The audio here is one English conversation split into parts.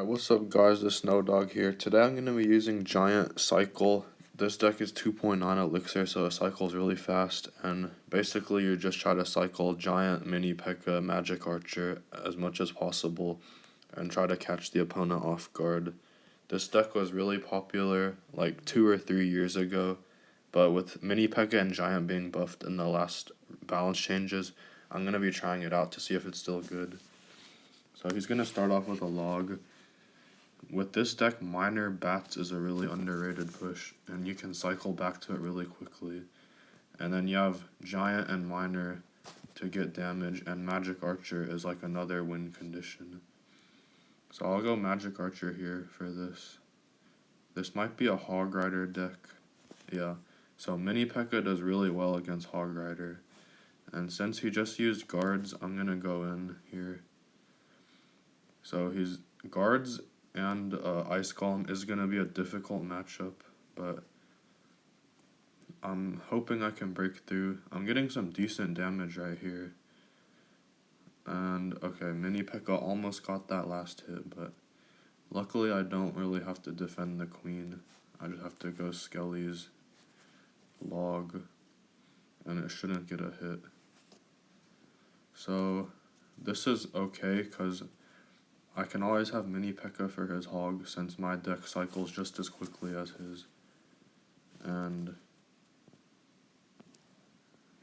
What's up guys, this Snow Dog here. Today I'm going to be using Giant Cycle. This deck is 2.9 Elixir, so it cycles really fast, and basically you just try to cycle Giant, Mini P.E.K.K.A, Magic Archer as much as possible, and try to catch the opponent off guard. This deck was really popular like 2 or 3 years ago, but with Mini P.E.K.K.A and Giant being buffed in the last balance changes, I'm going to be trying it out to see if it's still good. So he's going to start off with a log. With this deck, Miner Bats is a really underrated push, and you can cycle back to it really quickly. And then you have Giant and Miner to get damage, and Magic Archer is like another win condition. So I'll go Magic Archer here for this. This might be a Hog Rider deck. Yeah, so Mini P.E.K.K.A does really well against Hog Rider. And since he just used guards, I'm going to go in here. So he's guards and Ice Golem is going to be a difficult matchup, but I'm hoping I can break through. I'm getting some decent damage right here. And okay, Mini P.E.K.K.A almost got that last hit, but luckily I don't really have to defend the queen. I just have to go Skelly's log, and it shouldn't get a hit. So this is okay, because I can always have Mini P.E.K.K.A for his hog, since my deck cycles just as quickly as his. And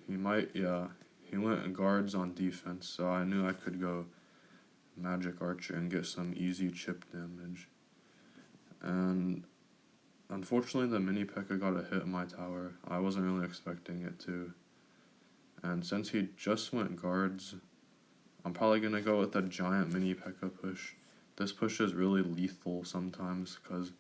he went guards on defense, so I knew I could go Magic Archer and get some easy chip damage. And unfortunately the Mini P.E.K.K.A got a hit in my tower. I wasn't really expecting it to. And since he just went guards, I'm probably going to go with a Giant Mini P.E.K.K.A push. This push is really lethal sometimes because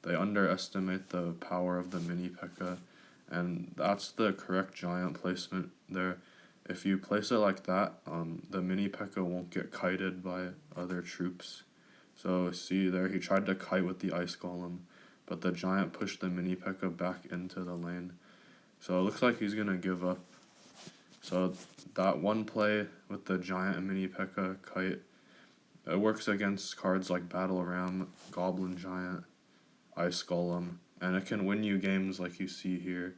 they underestimate the power of the Mini P.E.K.K.A, and that's the correct Giant placement there. If you place it like that, the Mini P.E.K.K.A won't get kited by other troops. So see there, he tried to kite with the Ice Golem, but the Giant pushed the Mini P.E.K.K.A back into the lane. So it looks like he's going to give up. So that one play with the Giant and Mini P.E.K.K.A kite, it works against cards like Battle Ram, Goblin Giant, Ice Golem, and it can win you games like you see here,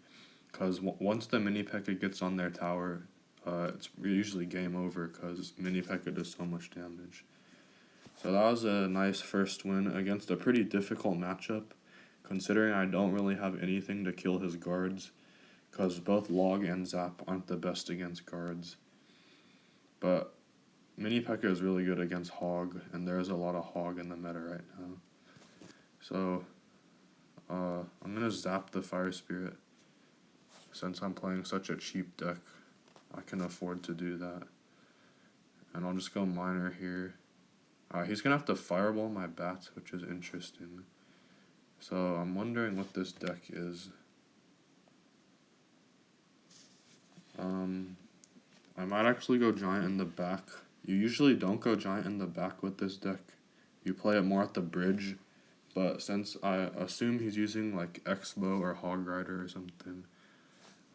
because once the Mini P.E.K.K.A gets on their tower, it's usually game over because Mini P.E.K.K.A does so much damage. So that was a nice first win against a pretty difficult matchup, considering I don't really have anything to kill his guards, because both Log and Zap aren't the best against guards. But Mini P.E.K.K.A is really good against Hog, and there's a lot of Hog in the meta right now. So I'm going to Zap the Fire Spirit. Since I'm playing such a cheap deck, I can afford to do that. And I'll just go Miner here. He's going to have to Fireball my bats, which is interesting. So I'm wondering what this deck is. I might actually go Giant in the back. You usually don't go Giant in the back with this deck. You play it more at the bridge. But since I assume he's using like X-Bow or Hog Rider or something,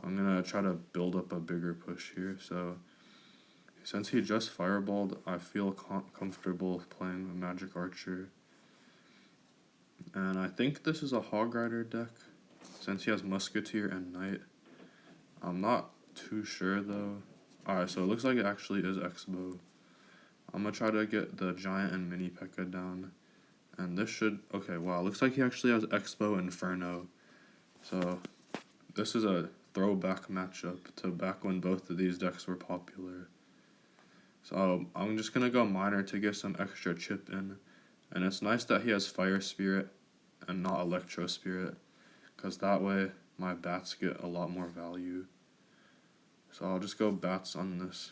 I'm going to try to build up a bigger push here. So since he just Fireballed, I feel comfortable playing a Magic Archer. And I think this is a Hog Rider deck, since he has Musketeer and Knight. I'm not too sure though. Alright, so it looks like it actually is X-Bow. I'm going to try to get the Giant and Mini P.E.K.K.A down. And this should... Okay, wow, looks like he actually has X-Bow Inferno. So this is a throwback matchup to back when both of these decks were popular. So I'm just going to go Miner to get some extra chip in. And it's nice that he has Fire Spirit and not Electro Spirit, because that way my bats get a lot more value. So I'll just go bats on this.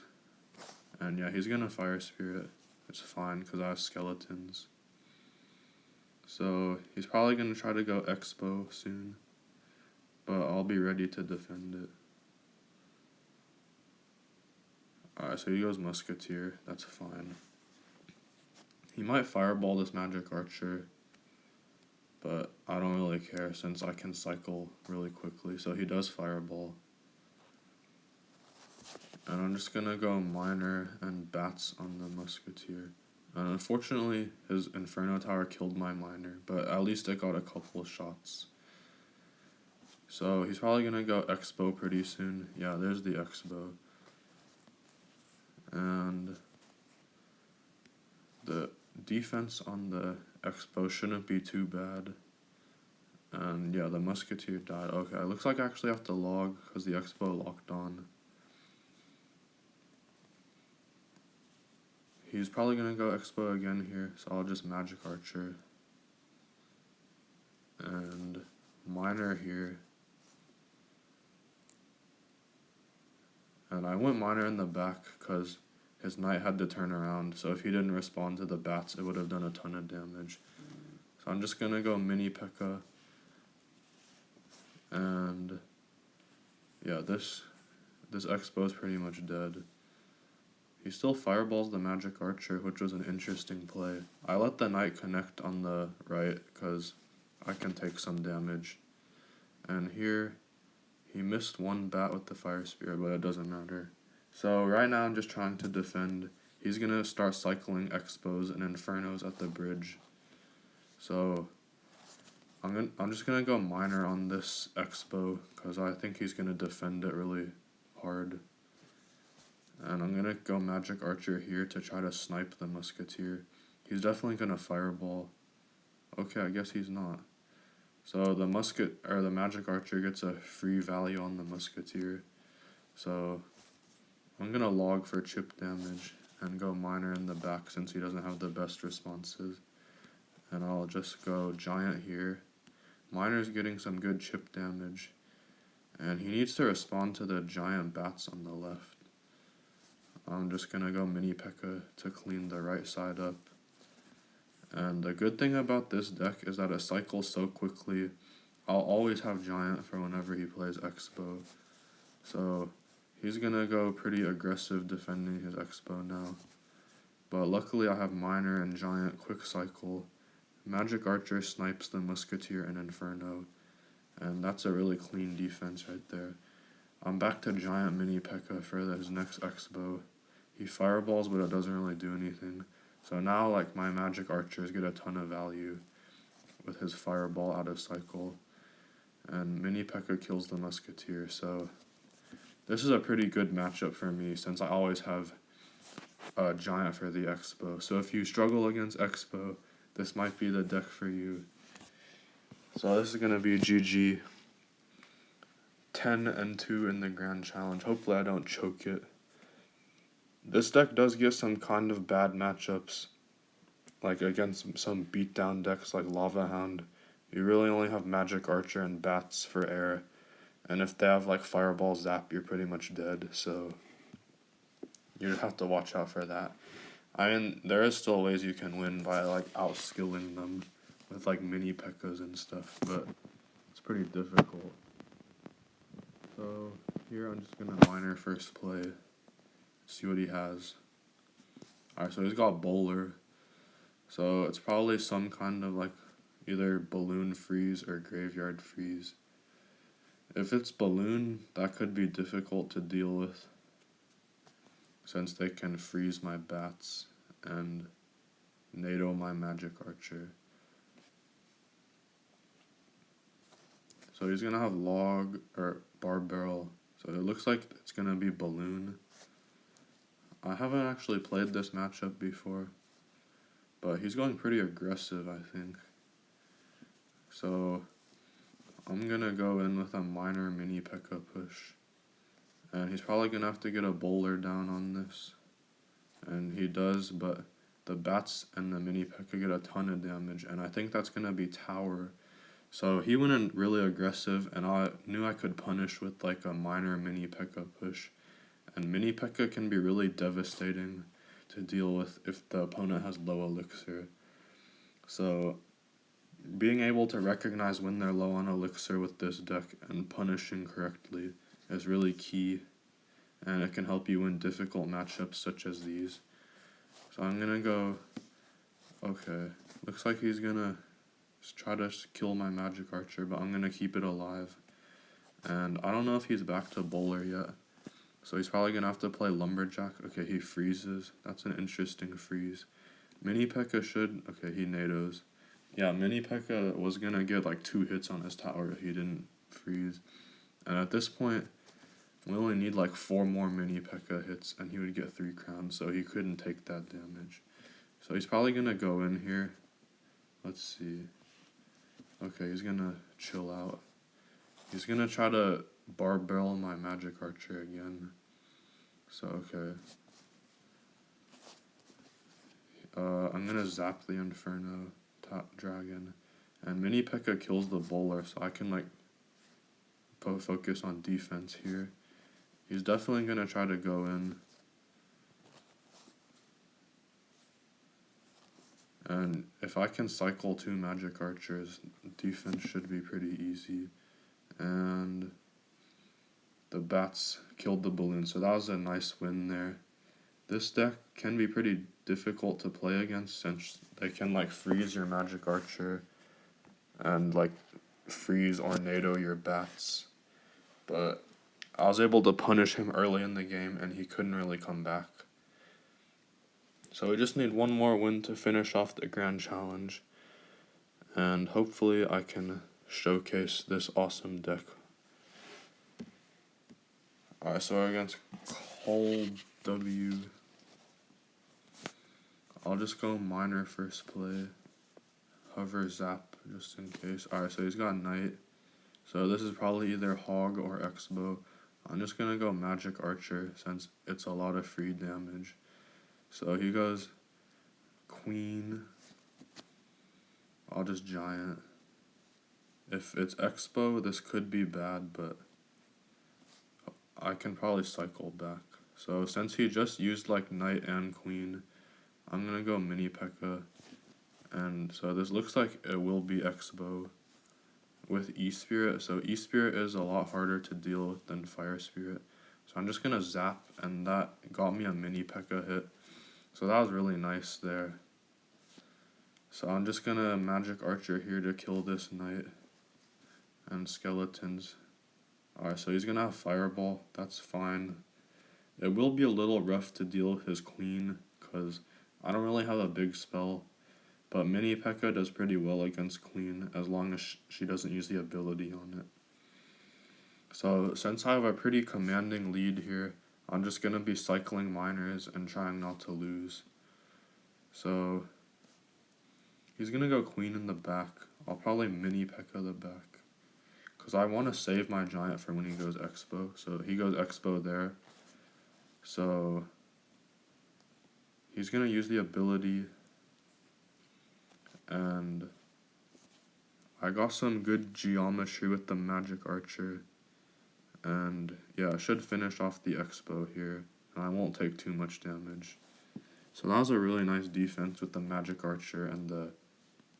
And yeah, he's going to Fire Spirit. It's fine because I have skeletons. So he's probably going to try to go X-Bow soon, but I'll be ready to defend it. Alright, so he goes Musketeer. That's fine. He might Fireball this Magic Archer, but I don't really care since I can cycle really quickly. So he does Fireball. And I'm just going to go Miner and bats on the Musketeer. And unfortunately, his Inferno Tower killed my miner, but at least it got a couple shots. So he's probably gonna go Expo pretty soon. Yeah, there's the Expo. And the defense on the Expo shouldn't be too bad. And yeah, the Musketeer died. Okay, it looks like I actually have to log because the Expo locked on. He's probably gonna go Expo again here, so I'll just Magic Archer. And Miner here. And I went Miner in the back because his Knight had to turn around, so if he didn't respond to the bats, it would have done a ton of damage. So I'm just gonna go Mini P.E.K.K.A. And yeah, this Expo is pretty much dead. He still fireballs the Magic Archer, which was an interesting play. I let the Knight connect on the right because I can take some damage. And here, he missed one bat with the Fire Spirit, but it doesn't matter. So right now I'm just trying to defend. He's going to start cycling Expos and Infernos at the bridge. So I'm just going to go Miner on this Expo because I think he's going to defend it really hard. And I'm going to go Magic Archer here to try to snipe the Musketeer. He's definitely going to Fireball. Okay, I guess he's not. So the Magic Archer gets a free value on the Musketeer. So I'm going to log for chip damage and go Miner in the back since he doesn't have the best responses. And I'll just go Giant here. Miner's getting some good chip damage. And he needs to respond to the giant bats on the left. I'm just going to go Mini P.E.K.K.A. to clean the right side up. And the good thing about this deck is that it cycles so quickly. I'll always have Giant for whenever he plays Expo. So he's going to go pretty aggressive defending his Expo now. But luckily I have Miner and Giant quick cycle. Magic Archer snipes the Musketeer and Inferno. And that's a really clean defense right there. I'm back to Giant Mini P.E.K.K.A. for his next Expo. He fireballs, but it doesn't really do anything. So now, like, my Magic Archers get a ton of value with his fireball out of cycle. And Mini P.E.K.K.A. kills the Musketeer, so this is a pretty good matchup for me since I always have a Giant for the Expo. So if you struggle against Expo, this might be the deck for you. So this is going to be GG. 10-2 in the Grand Challenge. Hopefully I don't choke it. This deck does get some kind of bad matchups, like against some beatdown decks like Lava Hound. You really only have Magic Archer and Bats for air, and if they have like Fireball Zap, you're pretty much dead, so you have to watch out for that. I mean, there is still ways you can win by like outskilling them with like mini P.E.K.K.As and stuff, but it's pretty difficult. So here I'm just gonna Miner first play, see what he has. Alright, so he's got Bowler, so it's probably some kind of like either Balloon Freeze or Graveyard Freeze. If it's Balloon, that could be difficult to deal with since they can freeze my Bats and NATO my Magic Archer. So he's gonna have Log or Barb Barrel. So it looks like it's gonna be Balloon. I haven't actually played this matchup before, but he's going pretty aggressive, I think. So I'm gonna go in with a minor Mini P.E.K.K.A. push. And he's probably gonna have to get a Bowler down on this. And he does, but the Bats and the Mini P.E.K.K.A. get a ton of damage, and I think that's gonna be Tower. So he went in really aggressive, and I knew I could punish with like a minor Mini P.E.K.K.A. push. And Mini P.E.K.K.A. can be really devastating to deal with if the opponent has low elixir. So being able to recognize when they're low on elixir with this deck and punishing correctly is really key, and it can help you win difficult matchups such as these. So I'm gonna go, okay, looks like he's gonna try to kill my Magic Archer, but I'm gonna keep it alive. And I don't know if he's back to Bowler yet, so he's probably gonna have to play Lumberjack. Okay, he freezes. That's an interesting freeze. Mini P.E.K.K.A. should... Okay, he NATOs. Yeah, Mini P.E.K.K.A. was gonna get like 2 hits on his tower if he didn't freeze. And at this point, we only need like 4 more Mini P.E.K.K.A. hits and he would get 3 crowns, so he couldn't take that damage. So he's probably gonna go in here. Let's see. Okay, he's gonna chill out. He's gonna try to barbell my magic archer again. So, okay. I'm gonna zap the Inferno top dragon. And Mini P.E.K.K.A. kills the bowler, so I can like focus on defense here. He's definitely gonna try to go in. And if I can cycle 2 magic archers, defense should be pretty easy. And the bats killed the balloon, so that was a nice win there. This deck can be pretty difficult to play against since they can like freeze your magic archer and like freeze or NATO your bats. But I was able to punish him early in the game and he couldn't really come back. So we just need 1 more win to finish off the Grand Challenge. And hopefully I can showcase this awesome deck. Alright, so we're against Cole W. I'll just go Miner first play. Hover Zap just in case. Alright, so he's got Knight. So this is probably either Hog or X-Bow. I'm just gonna go Magic Archer since it's a lot of free damage. So he goes Queen. I'll just Giant. If it's X-Bow, this could be bad, but I can probably cycle back. So since he just used like Knight and Queen, I'm gonna go Mini P.E.K.K.A. And so this looks like it will be X-Bow with E-Spirit. So E-Spirit is a lot harder to deal with than Fire Spirit. So I'm just gonna zap, and that got me a Mini P.E.K.K.A. hit. So that was really nice there. So I'm just gonna Magic Archer here to kill this Knight. And Skeletons. Alright, so he's gonna have Fireball. That's fine. It will be a little rough to deal with his Queen, because I don't really have a big spell. But Mini P.E.K.K.A. does pretty well against Queen, as long as she doesn't use the ability on it. So since I have a pretty commanding lead here, I'm just gonna be cycling miners and trying not to lose. So he's gonna go Queen in the back. I'll probably Mini P.E.K.K.A. the back, because I want to save my Giant for when he goes X-Bow. So he goes X-Bow there. So he's gonna use the ability, and I got some good geometry with the Magic Archer. And yeah, I should finish off the X-Bow here, and I won't take too much damage. So that was a really nice defense with the Magic Archer and the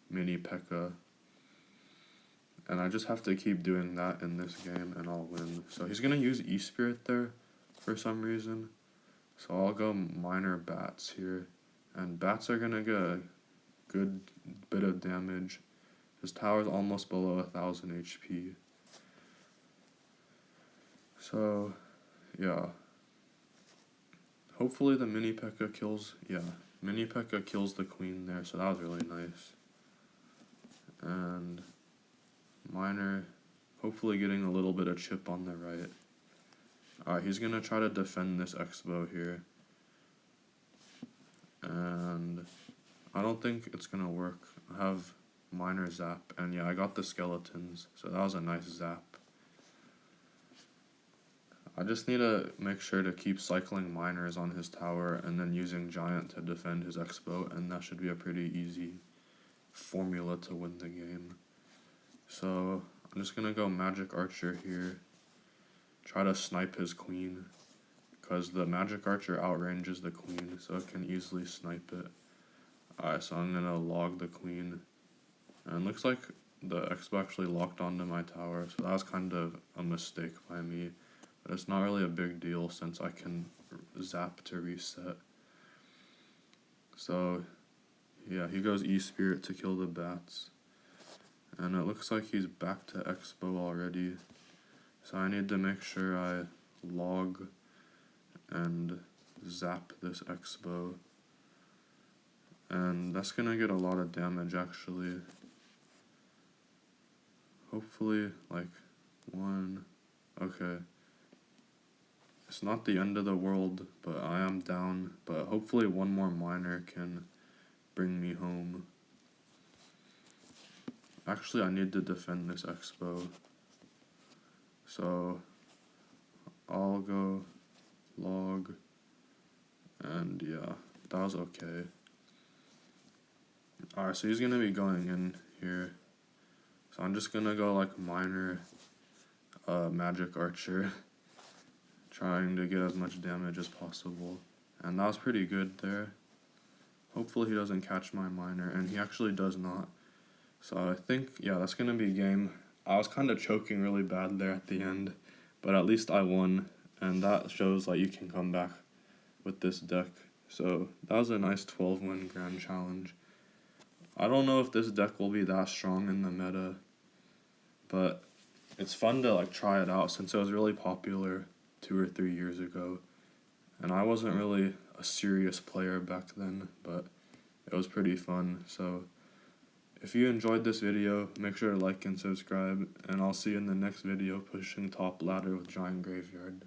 Mini P.E.K.K.A. And I just have to keep doing that in this game and I'll win. So he's going to use E-Spirit there for some reason. So I'll go Miner Bats here. And Bats are going to get a good bit of damage. His tower's almost below 1000 HP. So, yeah. Hopefully the Mini P.E.K.K.A. kills... Yeah, Mini P.E.K.K.A. kills the Queen there, so that was really nice. And Miner hopefully getting a little bit of chip on the right. Alright, he's going to try to defend this X-Bow here. And I don't think it's going to work. I have Miner Zap, and yeah, I got the Skeletons, so that was a nice zap. I just need to make sure to keep cycling miners on his tower and then using Giant to defend his X-Bow, and that should be a pretty easy formula to win the game. So I'm just going to go Magic Archer here, try to snipe his Queen, because the Magic Archer outranges the Queen, so it can easily snipe it. Alright, so I'm going to log the Queen, and it looks like the X-Bow actually locked onto my tower, so that was kind of a mistake by me. But it's not really a big deal since I can zap to reset. So, yeah, he goes E-Spirit to kill the bats. And it looks like he's back to X-Bow already. So I need to make sure I log and zap this X-Bow. And that's gonna get a lot of damage actually. Hopefully, like, one. Okay. It's not the end of the world, but I am down. But hopefully one more miner can bring me home. Actually, I need to defend this expo. So, I'll go log. And yeah, that was okay. Alright, so he's gonna be going in here. So I'm just gonna go like miner, magic archer. Trying to get as much damage as possible. And that was pretty good there. Hopefully he doesn't catch my miner, and he actually does not. So I think, yeah, that's going to be game. I was kind of choking really bad there at the end, but at least I won, and that shows like you can come back with this deck. So that was a nice 12-win grand challenge. I don't know if this deck will be that strong in the meta, but it's fun to like try it out since it was really popular 2 or 3 years ago, and I wasn't really a serious player back then, but it was pretty fun. So if you enjoyed this video, make sure to like and subscribe, and I'll see you in the next video pushing top ladder with Giant Graveyard.